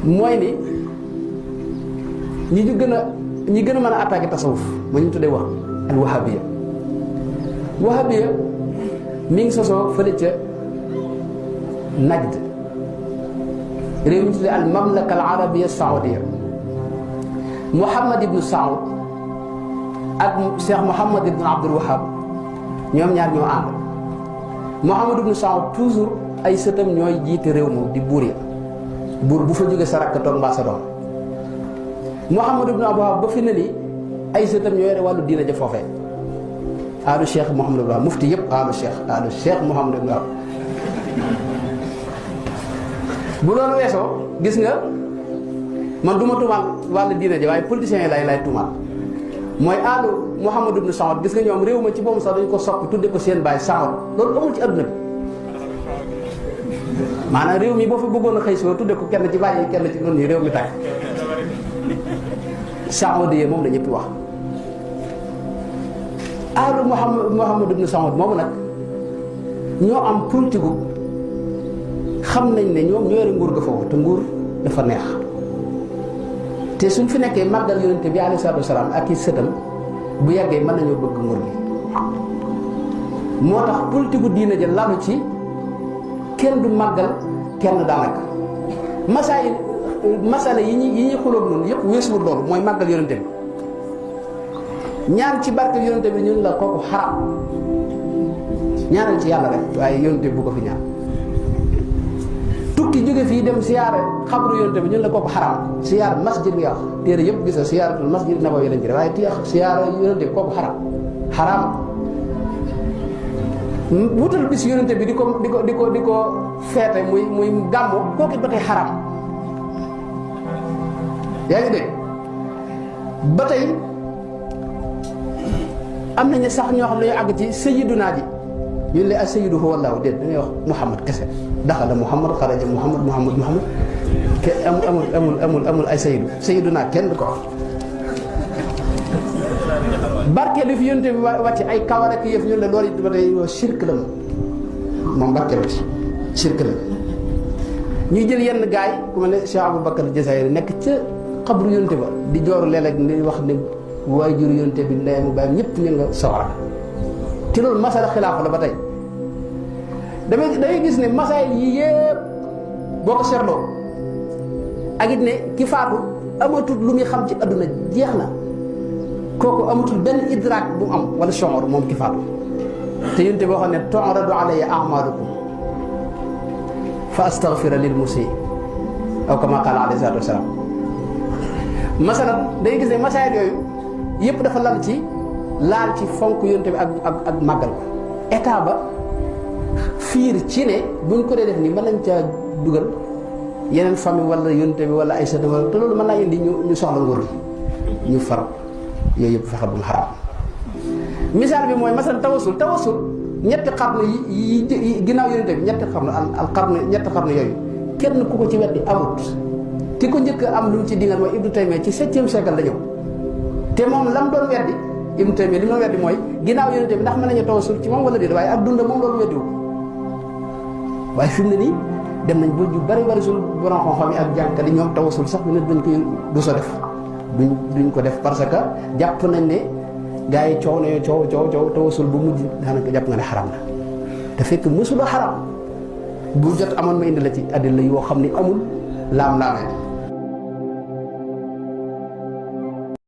mooy ni ñi gën a mën a attaqué tasawuf ma ñu tuddee wax al wahabiya. wahabiya mi ngi sosoo fële ca Najd, réew mi tuddee al mamlaka al arabiya saoudiya. Muhammad ibnu Saoud ak Cheikh Muhammad ibnu Abdul Wahab ñoom ñaar ñoo ànd. Muhammad ibnu Saoud toujours ay sëtam ñooy jiite réew moom di buur ya, buur bu fa jóge sa rakk toog mbaa sa doom. Muhammad ibnu Abdul Wahab ba fi ne nii ay sëtam ñoo yore wàllu diina ja foofee. aalu Cheikh Muhammad ibnu Wahab mufti yëpp aalu Cheikh Muhammad ibnu Wahab. bu loolu weesoo gis nga man du ma tuumaal wàllu diina ji waaye politiciens yi lay tuumaal mooy aalu Muhammad ibnu Saoud gis nga ñoom réew ma ci boobu sax dañu ko soppi tudde ko seen baay Saoud. loolu amul ci adduna bi maanaam réew mi boo fa bëggoon a xëy soo tudde ko kenn ci bàyyi kenn ci noonu yi réew mi tàkk. Saoudiya moom la ñëpp wax. aalu Muhammad ibnu Saoud moomu nag ñoo am politique xam nañ ne ñoom ñoo yore nguur ga foofu te nguur dafa neex te suñ fi nekkee màggal yonente bi alayhi salaatu wasalaam ak i sëtam bu yàggee mën nañoo bëgg nguur gi. moo tax politique diina ja lalu ci kenn du màggal kenn daanaka masala yi ñuy xuloog noonu yëpp weesuwul loolu mooy màggal yonente bi ñaan ci barke yonente bi ñun la kooku xaram ñaanal ci yàlla rek waaye yonente bi bu ko fi ñaan. tukki jóge fii dem siyaare xabru yonte bi ñun la kooku xaraam siyaare masjid bi wax téere yëpp gis na siyaaratul masjid nabawi lañ ci def waaye siyaare yonte bi kooku xaraam wutal bis yonte bi di ko feete muy gàmmu kooku ba tey xaraam. yaa ngi dégg ba tey am nañu sax ñoo xam ne ñoo àgg ci sayyiduna ji ñun le as-sayyidu huwa Allah déet da ngay wax Muhammad kese daxala Muhammad xaraja Muhammad ke amul ay sayyiduna kenn du ko wax. barke li fi yonte bi wàcc ay kawar ak yëf ñun la loolu it ba tey shirk la moom barke bi shirk la. ñuy jël yenn gaay ku mel ne Cheikh Aboubacar Jazairi nekk ca xabru yonte ba di jooru léeg-léeg di wax ne waajur yonte bi ndeyam baayam ñëpp ñu nga sawara te loolu masala xilaafa la ba tey. damay gis ne masaay yi yëpp boo ko seetloo ak it ne ki faatu amatul lu muy xam ci adduna jeex na kooku amatul benn idraak bu mu am wala shonor moom ki faatu te yonte boo xam ne tu'radu alayya a'malukum fa astaghfira lil musii aw kama qaala alayhi salaatu wasalaam. masalan day gis ne masaay yooyu yëpp dafa laal ci fonk yonte bi ak màggal ko état ba fiir ci ne buñ ko dee def nii mën nañ caa dugal yeneen famille wala yonte bi wala ay sëtam wala te loolu mën naa indi ñu soxla nguur gi ñu far yooyu yëpp fexe bu mu xaraam. misaal bi mooy masalan tawasul ñetti xarnu yi ginnaaw yonte bi ñetti xarnu yooyu kenn ku ko ci weddi amut. ki ko njëkk am lu mu ci dingal mooy Ibnu Taymiya ci 7e siècle la ñëw te moom lam doon weddi Ibnu Taymiya li mu doon weddi mooy ginnaaw yonte bi ndax mën nañu tawasul ci moom wala déet waaye ak dund moom loolu weddiwu waaye fi mu ne nii dem nañ ba ju bari suñu borom xam-xam yi ak jànkali ñoom tawasul sax ne dañ koy du so def duñ ko def parce que jàpp nañ ne gars yi coow nañoo coow tawasul bu mujj daanaka jàpp nga ne xaram na te fekk mësula xaram bu jot amoon ma indi la ci àddina yoo xam ne amul laam-laamee